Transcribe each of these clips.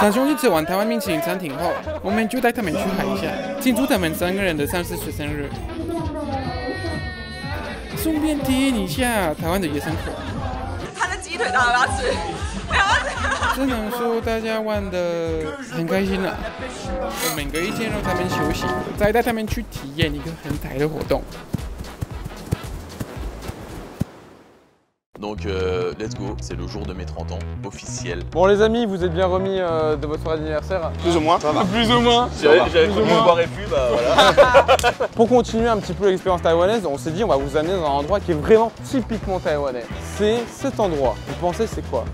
3兄弟吃完台湾米其林餐厅后，我们就带他们去海下，庆祝他们3个人的30岁生日，顺便体验一下台湾的夜生活。他的鸡腿到底要不要吃？只能说大家玩得很开心了。我每隔1天让他们休息，再带他们去体验一个很台的活动。Donc let's go, c'est le jour de mes 30 ans, officiel. Bon les amis, vous êtes bien remis de votre anniversaire? Plus ou moins, ça va. Plus ou moins. J'avais cru qu'on boirait plus, bah voilà. Pour continuer un petit peu l'expérience taïwanaise, on s'est dit on va vous amener dans un endroit qui est vraiment typiquement taïwanais. C'est cet endroit. Vous pensez c'est quoi?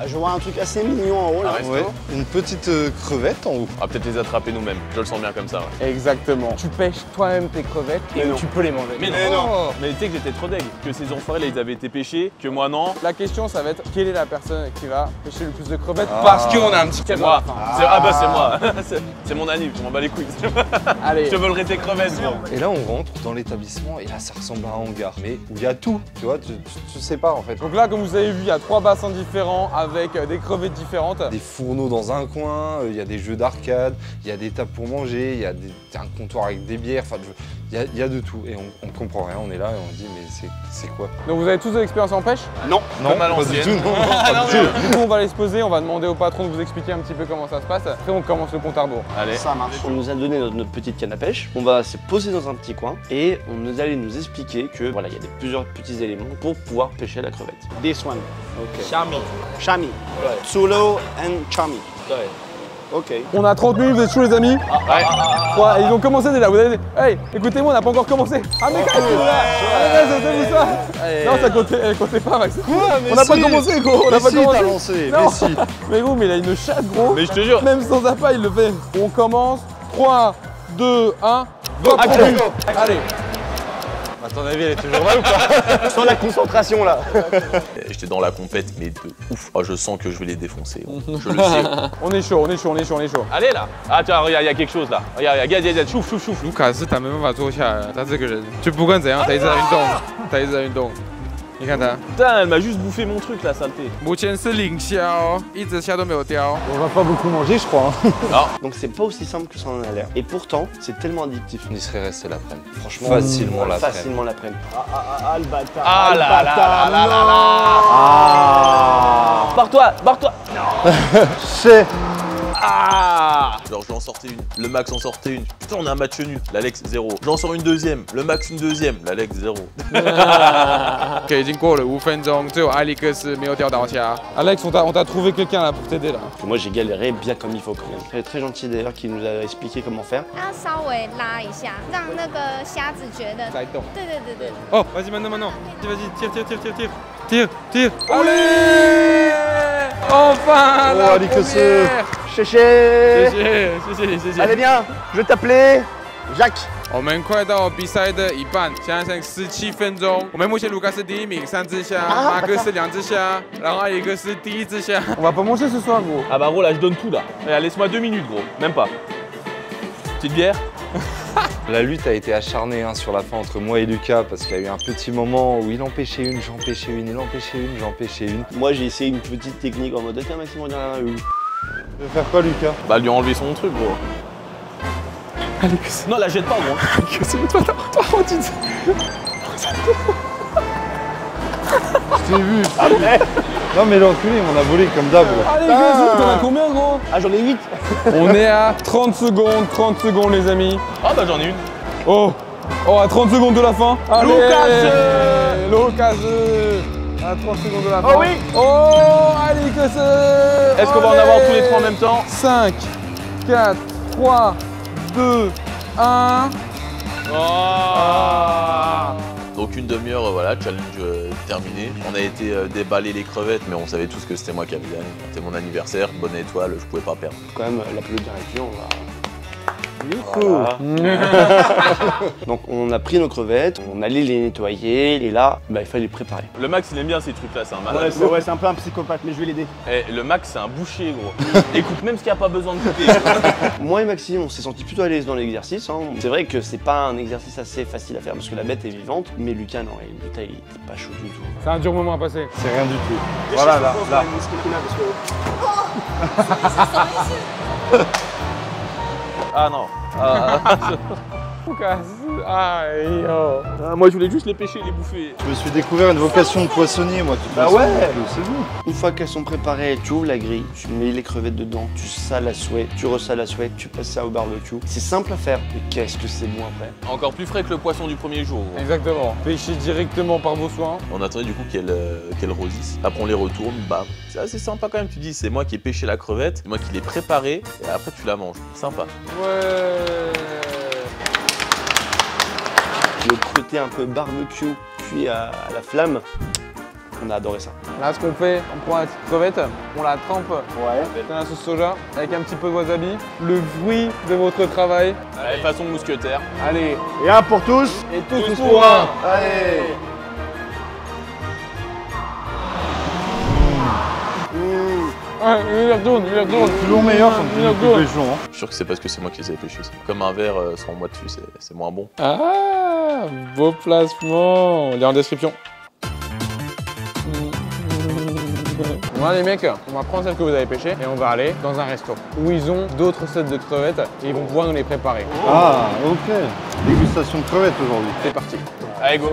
Je vois un truc assez mignon en haut là. Ouais, une petite crevette en haut. On va peut-être les attraper nous-mêmes, je le sens bien comme ça. Ouais. Exactement. Tu pêches toi-même tes crevettes et tu peux les manger. Mais non. Mais tu sais que j'étais trop deg, que ces enfoirés là ils avaient été pêchés, que moi non. La question ça va être quelle est la personne qui va pêcher le plus de crevettes parce qu'on a un petit C'est moi. Ah bah c'est moi. C'est mon anniv, je m'en bats les couilles. Allez. Je volerai tes crevettes gros. Et là on rentre dans l'établissement et là ça ressemble à un hangar. Mais où il y a tout, tu vois, tu sais pas en fait. Donc là comme vous avez vu, il y a 3 bassins différents avec des crevettes différentes. Des fourneaux dans un coin, il y a des jeux d'arcade, il y a des tables pour manger, il y a un comptoir avec des bières, enfin il y a de tout et on comprend rien, on est là et on dit mais c'est quoi? Donc vous avez tous de l'expérience en pêche? Non, Comme à pas du tout, l'ancienne. non, pas du tout. Du coup on va aller se poser, on va demander au patron de vous expliquer un petit peu comment ça se passe. Après on commence le compte à rebours. Allez. Ça marche. On nous a donné notre petite canne à pêche, on va se poser dans un petit coin et on nous allait nous expliquer que voilà, il y a plusieurs petits éléments pour pouvoir pêcher la crevette. This one. Ok. Chami. Tsulo and chami. Ok. On a 30 minutes, vous êtes chauds les amis? Ouais. Ouais, ils ont commencé déjà, vous avez dit, hey, écoutez-moi, on n'a pas encore commencé. Ah mais qu'est-ce que c'est là? C'est vous ça? Non, ça comptait pas Max. On n'a pas commencé gros, on n'a pas commencé. T'as lancé, Non. mais si. Mais gros, mais il a une chatte gros. Mais je te jure. Même sans appât, il le fait. On commence, 3, 2, 1, go. Allez. À ton avis, elle est toujours là ou pas? Sans la concentration là. J'étais dans la compète mais de ouf. Oh, je sens que je vais les défoncer. Je le sais. On est chaud, on est chaud, on est chaud, on est chaud. Allez là. Ah tiens, regarde, il y a quelque chose là. Regarde, chouf. 卢卡斯他没办法坐下来，他这个人就不管怎样，他一直在运动，他一直在运动。你看他， Putain, elle m'a juste bouffé mon truc la saleté. 目前是0虾，一直虾都没有叼。 On va pas beaucoup manger, je crois. Donc c'est pas aussi simple que ça en a l'air. Et pourtant, c'est tellement addictif. On y serait resté l'après-midi. Franchement, Facilement l'après-midi. Facilement l'après-midi. Ah le bâtard. Ah là là là là là. Ah. Barre-toi. C'est. Ah. Genre je lui en sortais une, le Max en sortait une. Putain on a un match nul, l'Alex 0. J'en sors une deuxième, le Max une deuxième, l'Alex 0. OK， 已经过了5分钟，只有艾利克斯没有钓到虾。Alex, on t'a trouvé quelqu'un là pour t'aider là. Moi j'ai galéré bien comme il faut quand même. Elle est très gentil d'ailleurs qui nous a expliqué comment faire. 要稍微拉一下，让那个虾子觉得。在动。对。哦，vas-y maintenant, vas-y, tire. Allez! Enfin! Oh, allez que ce. Chéché. 谢谢。 Allez bien, je t'appelais Jacques. 我们快到比赛的一半，现在剩17分钟。我们目前卢卡是第1名，3只虾，马克是2只虾，然后艾利克是第1只虾。 On va pas manger ce soir gros. Ah bah gros là je donne tout là. Regarde, laisse-moi 2 minutes gros, même pas. Petite bière. La lutte a été acharnée sur la fin entre moi et Lucas parce qu'il y a eu un petit moment où il en pêchait une, j'en pêchais une, il en pêchait une, j'en pêchais une. Moi j'ai essayé une petite technique en mode tiens Maxime, regarde là. Tu veux faire quoi Lucas? Bah lui enlever son truc gros. Alex. Non la jette pas gros. Alex, toi, tu dis. Je t'ai vu. Non mais l'enculé, on a volé comme d'hab. Allez, vas-y, t'en as combien gros? Ah j'en ai 8. On est à 30 secondes les amis. Ah bah j'en ai une. Oh, à 30 secondes de la fin. Allez, Lucas. À 30 secondes de la fin. Oh oui. Oh, allez que c'est. Est-ce qu'on va en avoir tous les 3 en même temps? 5, 4, 3, 2, 1. Donc une demi-heure, voilà, challenge terminé. On a été déballer les crevettes, mais on savait tous que c'était moi qui avais gagné. C'était mon anniversaire, bonne étoile, je pouvais pas perdre. Quand même l'applaudir avec lui, on va. Voilà. Donc on a pris nos crevettes, on allait les nettoyer et là, bah, il fallait les préparer. Le Max il aime bien ces trucs là, c'est un malade. Ouais, c'est un peu un psychopathe, mais je vais l'aider. Eh, le Max c'est un boucher gros. Écoute même ce qu'il n'y a pas besoin de goûter. Moi et Maxime, on s'est senti plutôt à l'aise dans l'exercice. Hein. C'est vrai que c'est pas un exercice assez facile à faire parce que la bête est vivante, mais Lucas non, Lucas il était pas chaud du tout. C'est un dur moment à passer. C'est rien du tout. Voilà, là. Ah non. Moi je voulais juste les pêcher et les bouffer. Je me suis découvert une vocation de poissonnier, moi. Bah ouais. C'est bon. Une fois qu'elles sont préparées, tu ouvres la grille, tu mets les crevettes dedans, tu sales à souhait, tu ressales à souhait, tu passes ça au barbecue. C'est simple à faire, mais qu'est-ce que c'est bon après. Encore plus frais que le poisson du premier jour. Gros. Exactement. Pêché directement par vos soins. On attendait du coup qu'elle rosisse. Après on les retourne, bam. C'est assez sympa quand même, tu dis c'est moi qui ai pêché la crevette, c'est moi qui l'ai préparée et après tu la manges. Sympa. Ouais. Le côté un peu barbecue cuit à la flamme, on a adoré ça. Là, ce qu'on fait, on prend la petite crevette, on la trempe dans la sauce soja avec un petit peu de wasabi. Le fruit de votre travail. Allez, façon mousquetaire. Allez, Et un pour tous. et tous pour un. Allez. Ouais, il retourne. Toujours meilleur quand tu Il les retourne. pêchons. Hein. Je suis sûr que c'est parce que c'est moi qui les ai pêchés. Ça. Comme un verre sans moi dessus, c'est moins bon. Ah, beau placement. Il est en description. Bon les mecs, on va prendre celle que vous avez pêchée et on va aller dans un resto où ils ont d'autres sets de crevettes et ils vont pouvoir nous les préparer. Ah, ok. Dégustation de crevettes aujourd'hui. C'est parti. Allez go.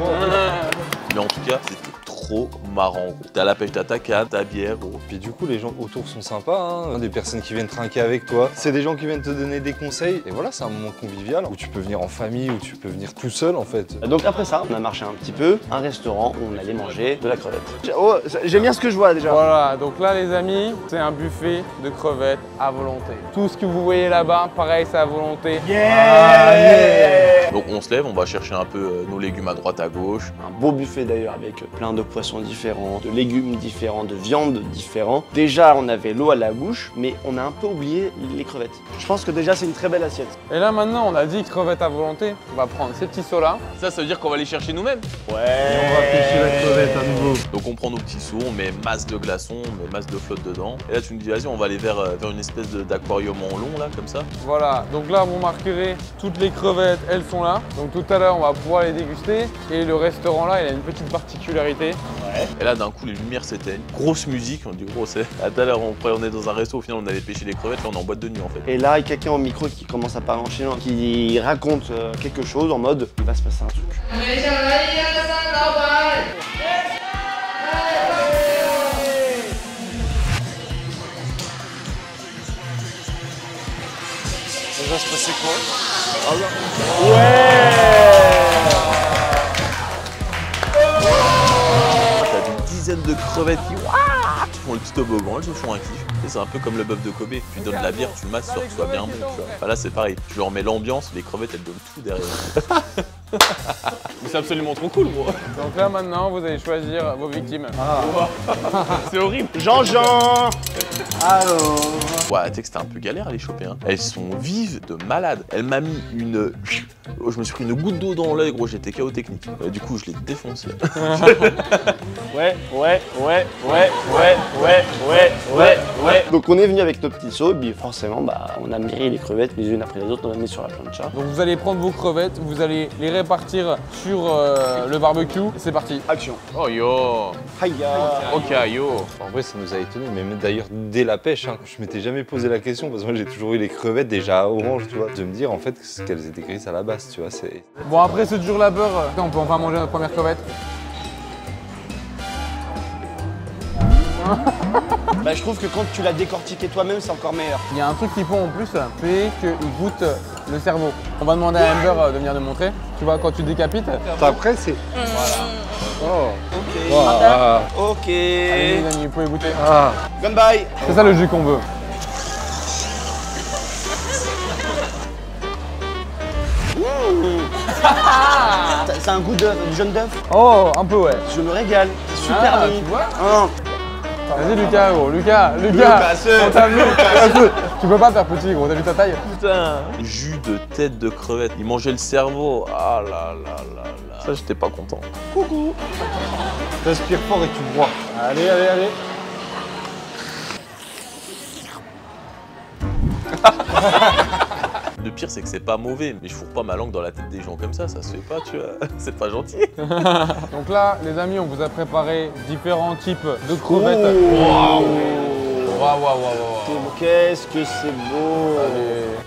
Mais en tout cas, c'était trop marrant. Gros. T'as la pêche, t'as ta canne, ta bière. Gros. Puis du coup, les gens autour sont sympas, hein. Des personnes qui viennent trinquer avec toi. C'est des gens qui viennent te donner des conseils. Et voilà, c'est un moment convivial où tu peux venir en famille, où tu peux venir tout seul en fait. Donc après ça, on a marché un petit peu, un restaurant où on allait manger de la crevette. Oh, j'aime bien ce que je vois déjà. Voilà, donc là les amis, c'est un buffet de crevettes à volonté. Tout ce que vous voyez là-bas, pareil, c'est à volonté. Donc on se lève, on va chercher un peu nos légumes à droite à gauche. Un beau buffet d'ailleurs avec plein de poissons différents, de légumes différents, de viandes différents. Déjà, on avait l'eau à la bouche, mais on a un peu oublié les crevettes. Je pense que déjà, c'est une très belle assiette. Et là maintenant, on a dit crevettes à volonté. On va prendre ces petits seaux là. Ça veut dire qu'on va les chercher nous-mêmes. Et on va pêcher la crevette à nouveau. Donc on prend nos petits seaux, on met masse de glaçons, on met masse de flotte dedans. Et là tu me dis vas-y on va aller vers une espèce d'aquarium en long là comme ça. Voilà, donc là vous marquerez toutes les crevettes, elles sont là. Donc tout à l'heure on va pouvoir les déguster. Et le restaurant là, il a une petite particularité. Et là d'un coup les lumières s'éteignent, grosse musique, on dit gros c'est. À tout à l'heure on est dans un resto, au final on allait pêcher les crevettes, là on est en boîte de nuit en fait. Et là, il y a quelqu'un au micro qui commence à parler en chinois, qui raconte quelque chose en mode il va se passer un truc. Ça va se passer quoi? T'as une dizaine de crevettes qui font le petit toboggan, elles se font un kiff. Et c'est un peu comme le bœuf de Kobe. Tu donnes de la bière, tu masses, que ce soit bien bon. Tu vois. Enfin, là c'est pareil, tu leur mets l'ambiance, les crevettes elles donnent tout derrière. C'est absolument trop cool gros. Donc là maintenant vous allez choisir vos victimes. C'est horrible. Jean-Jean. Ouais, tu sais que c'était un peu galère à les choper. Hein. Elles sont vives de malade. Elle m'a mis une. Oh, je me suis pris une goutte d'eau dans l'œil, gros, j'étais KO technique. Du coup, je l'ai défoncé. Ouais. Donc on est venu avec nos petits seaux, et puis forcément, bah, on a miré les crevettes les unes après les autres, on a mis sur la plancha. Donc vous allez prendre vos crevettes, vous allez les répartir sur le barbecue. C'est parti. Action. Oh yo. Hiya. Ok yo. En vrai, ça nous a étonnés, mais même d'ailleurs dès la pêche, hein, je m'étais jamais posé la question parce que moi j'ai toujours eu les crevettes déjà orange, tu vois, de me dire en fait qu'elles étaient grises à la base, tu vois. C'est... Bon après ce dur labeur, on peut enfin manger notre première crevette. Bah, je trouve que quand tu l'as décortiqué toi-même, c'est encore meilleur. Il y a un truc qu'ils font en plus, c'est qu'ils goûtent le cerveau. On va demander à Amber de venir nous montrer. Tu vois, quand tu décapites. Après, c'est... Ok. Ok. Allez les amis, vous pouvez goûter. Goodbye. C'est ça le jus qu'on veut. C'est un goût d'œuf, du jaune d'œuf. Oh, un peu ouais. Je me régale. C'est super Ah, bon. tu vois. Ah. Vas-y Lucas gros, Lucas, on t'a vu. Tu peux pas faire petit gros, t'as vu ta taille? Putain. Jus de tête de crevette. Il mangeait le cerveau. Ah là là là là. Ça, j'étais pas content. Coucou. T'aspires fort et tu bois. Allez, allez, allez. Le pire, c'est que c'est pas mauvais, mais je fourre pas ma langue dans la tête des gens comme ça se fait pas, tu vois. C'est pas gentil. Donc là, les amis, on vous a préparé différents types de crevettes. Waouh, waouh, waouh. Qu'est-ce que c'est beau.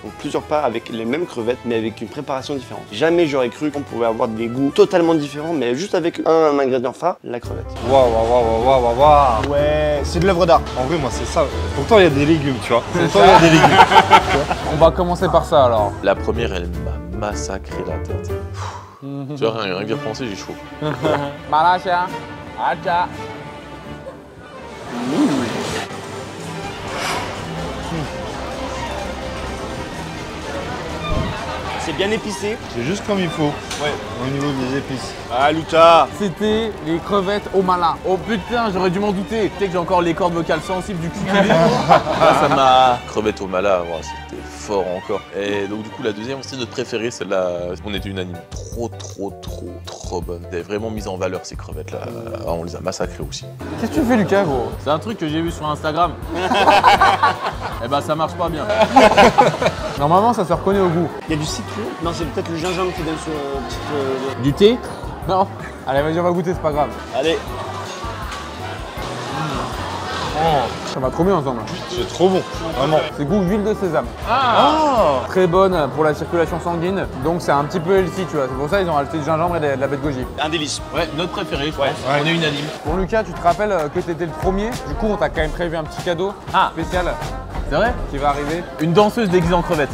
Donc plusieurs plats avec les mêmes crevettes mais avec une préparation différente. Jamais j'aurais cru qu'on pouvait avoir des goûts totalement différents mais juste avec un ingrédient phare, la crevette. Waouh, waouh, waouh, waouh, waouh, waouh. Ouais, c'est de l'œuvre d'art. En vrai, moi, c'est ça. Pourtant, il y a des légumes, tu vois. Pourtant, il y a des légumes. On va commencer par ça alors. La première, elle m'a massacré la tête. Tu vois, rien que d'y repenser, j'ai chaud. Malaysia, aja. C'est bien épicé. C'est juste comme il faut. Ouais. Au niveau des épices. Ah Lucas. C'était les crevettes au mala. Oh putain, j'aurais dû m'en douter. Tu sais que j'ai encore les cordes vocales sensibles du cuculé. Ça m'a crevette au mala, ouais, c'était fort encore. Et donc du coup la deuxième, c'était notre préférée, celle-là, on était unanime. Trop bonne. T'avais vraiment mis en valeur ces crevettes-là. On les a massacrées aussi. Qu'est-ce que tu fais Lucas gros? C'est un truc que j'ai vu sur Instagram. Eh ben ça marche pas bien. Normalement ça se reconnaît au goût. Il y a du citron. Non, c'est peut-être le gingembre qui donne ce petite... Du thé? Non. Allez vas-y on va goûter, c'est pas grave. Allez. Ça va trop bien ensemble. C'est trop bon, vraiment. C'est goût huile de sésame. Ah. Très bonne pour la circulation sanguine. Donc c'est un petit peu healthy tu vois. C'est pour ça ils ont rajouté du gingembre et de la baie de goji. Un délice. Ouais, notre préféré, je pense. On est unanime. Bon Lucas, tu te rappelles que t'étais le premier. Du coup on t'a quand même prévu un petit cadeau spécial C'est vrai? qui va arriver. Une danseuse déguisée en crevette.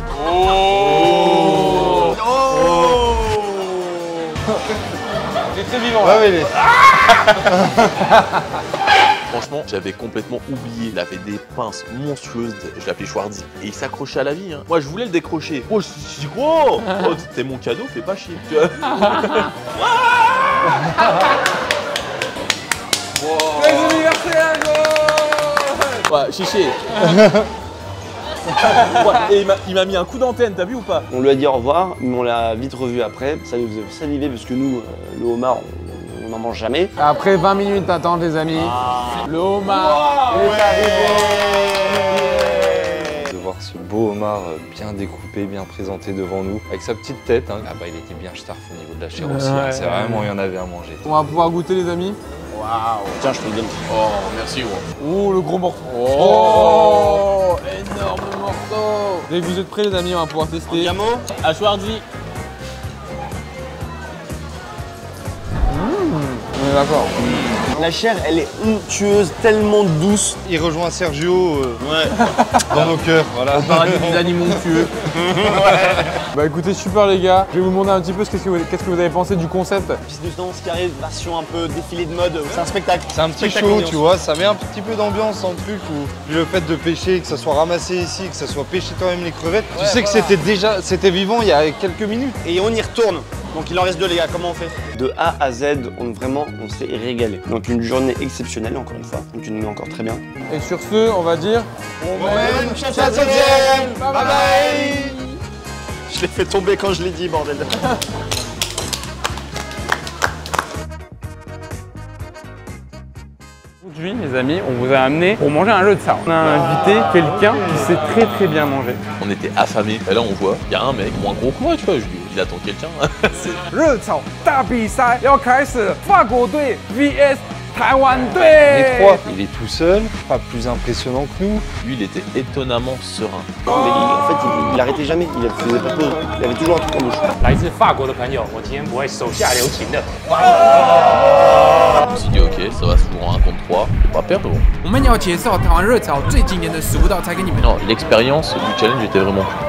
T'es très vivant Ouais, ouais, Franchement, j'avais complètement oublié. Il avait des pinces monstrueuses, je l'appelais Schwarzy. Et il s'accrochait à la vie. Hein. Moi, je voulais le décrocher. Oh, je dis gros. Oh, t'es mon cadeau, fais pas chier. Tu vois. Les anniversaires Ouais, chiché. Ouais, et il m'a mis un coup d'antenne, t'as vu ou pas? On lui a dit au revoir, mais on l'a vite revu après. Ça nous faisait saliver parce que nous, le homard, on n'en mange jamais. Après 20 minutes d'attente les amis, le homard est arrivé. De voir ce beau homard bien découpé, bien présenté devant nous, avec sa petite tête. Hein. Ah bah il était bien starf au niveau de la chair aussi. Hein. C'est vraiment, il y en avait à manger. On va pouvoir goûter les amis. Waouh. Tiens, je te le donne. Oh, merci gros. Oh le gros morceau. Oh, énorme morceau. Dès que vous êtes prêts les amis, on va pouvoir tester. Yamo. À Schwarzy. On est d'accord. La chair, elle est onctueuse, tellement douce. Il rejoint Sergio dans nos cœurs. Voilà. Paradis des animaux onctueux. Bah écoutez, super les gars. Je vais vous demander un petit peu qu'est-ce que vous avez pensé du concept. Piste de danse qui arrive, version un peu défilé de mode. C'est un spectacle. C'est un petit Spectacle show, ambiance. tu vois, ça met un petit peu d'ambiance en truc où le fait de pêcher, que ça soit ramassé ici, que ça soit pêché quand même les crevettes, tu sais que c'était vivant il y a quelques minutes. Et on y retourne. Donc il en reste deux les gars, comment on fait? De A à Z, on s'est régalé. Donc une journée exceptionnelle encore une fois. Donc tu nous mets encore très bien. Et sur ce, on va dire... On mène chasse à deuxième. Bye bye. Je l'ai fait tomber quand je l'ai dit, bordel. Aujourd'hui, les amis, on vous a amené pour manger un jeu de ça. On a invité quelqu'un qui sait très bien manger. On était affamés. Et là, on voit, il y a un mec moins gros que moi, tu vois. Je dis, il attend quelqu'un. 热炒大比赛要开始了，法国队 vs 台湾队。Les trois, il est tout seul, pas plus impressionnant que nous. Lui, il était étonnamment serein. Mais en fait, il arrêtait jamais. Il faisait pas de pause. Il avait toujours un truc en bouche. 来自法国的朋友，我今天不会手下留情的。 Je me suis dit, ok, ça va se jouer en 1 contre 3. On va perdre. 我们要介绍台湾热炒最经典的10道菜给你们。 Non, l'expérience du challenge était vraiment cool.